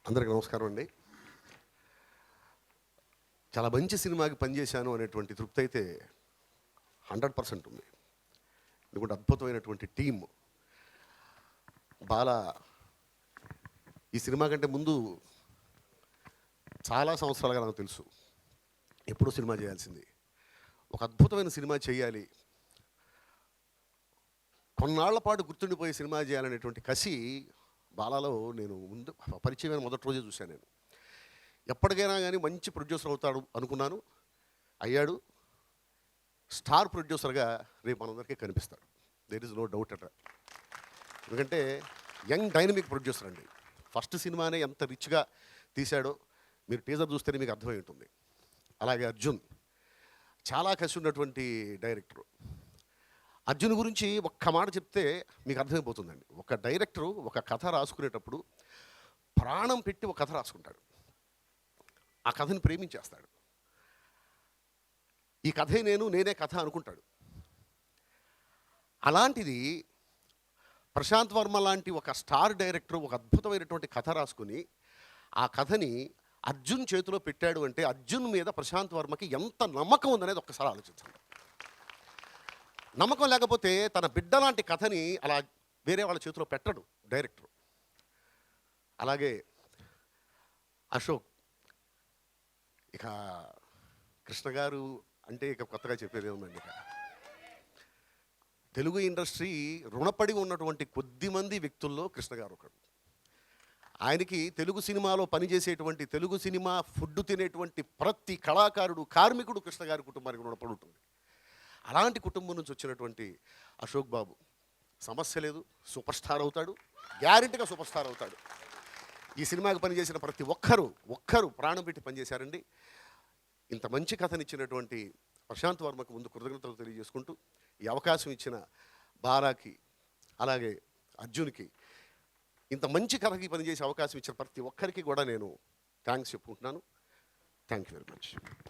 అందరికీ నమస్కారం అండి. చాలా మంచి సినిమాకి పనిచేశాను అనేటువంటి తృప్తి అయితే 100% ఉంది. ఎందుకంటే అద్భుతమైనటువంటి టీమ్. బాలా ఈ సినిమా కంటే ముందు చాలా సంవత్సరాలుగా నాకు తెలుసు. ఎప్పుడూ సినిమా చేయాల్సింది. ఒక అద్భుతమైన సినిమా చేయాలి, కొన్నాళ్ల పాటు గుర్తుండిపోయే సినిమా చేయాలనేటువంటి కసి బాలాలో నేను ముందు పరిచయమైన మొదటి రోజే చూశాను. నేను ఎప్పటికైనా కానీ మంచి ప్రొడ్యూసర్ అవుతాడు అనుకున్నాను. అయ్యాడు. స్టార్ ప్రొడ్యూసర్గా రేపు మనందరికీ కనిపిస్తాడు. దేర్ ఇస్ నో డౌట్ అట. ఎందుకంటే యంగ్ డైనమిక్ ప్రొడ్యూసర్ అండి. ఫస్ట్ సినిమానే ఎంత రిచ్గా తీశాడో మీరు టీజర్ చూస్తేనే మీకు అర్థమై ఉంటుంది. అలాగే అర్జున్ చాలా కసి ఉన్నటువంటి డైరెక్టరు. అర్జున్ గురించి ఒక్క మాట చెప్తే మీకు అర్థమైపోతుందండి. ఒక డైరెక్టరు ఒక కథ రాసుకునేటప్పుడు ప్రాణం పెట్టి ఒక కథ రాసుకుంటాడు. ఆ కథని ప్రేమించేస్తాడు. ఈ కథే నేనే కథ అనుకుంటాడు. అలాంటిది ప్రశాంత్ వర్మ లాంటి ఒక స్టార్ డైరెక్టర్ ఒక అద్భుతమైనటువంటి కథ రాసుకుని ఆ కథని అర్జున్ చేతిలో పెట్టాడు అంటే అర్జున్ మీద ప్రశాంత్ వర్మకి ఎంత నమ్మకం ఉందనేది ఒక్కసారి ఆలోచించండి. నమ్మకం లేకపోతే తన బిడ్డ లాంటి కథని అలా వేరే వాళ్ళ చేతిలో పెట్టడు డైరెక్టర్. అలాగే అశోక్, ఇక కృష్ణ గారు అంటే ఇక కొత్తగా చెప్పేది ఏముందండి. ఇక తెలుగు ఇండస్ట్రీ రుణపడి ఉన్నటువంటి కొద్దిమంది వ్యక్తుల్లో కృష్ణ గారు ఒకడు. ఆయనకి తెలుగు సినిమాలో పనిచేసేటువంటి తెలుగు సినిమా ఫుడ్ తినేటువంటి ప్రతి కళాకారుడు కార్మికుడు కృష్ణ గారి కుటుంబానికి రుణపడి ఉంటుంది. అలాంటి కుటుంబం నుంచి వచ్చినటువంటి అశోక్ బాబు సమస్య లేదు, సూపర్ స్టార్ అవుతాడు. గ్యారెంటీగా సూపర్ స్టార్ అవుతాడు. ఈ సినిమాకి పనిచేసిన ప్రతి ఒక్కరు ప్రాణం పెట్టి పనిచేశారండి. ఇంత మంచి కథనిచ్చినటువంటి ప్రశాంత్ వర్మకు ముందు కృతజ్ఞతలు తెలియజేసుకుంటూ ఈ అవకాశం ఇచ్చిన బాలాకి అలాగే అర్జున్కి ఇంత మంచి కథకి పనిచేసే అవకాశం ఇచ్చిన ప్రతి ఒక్కరికి కూడా నేను థ్యాంక్స్ చెప్పుకుంటున్నాను. Thank you very much.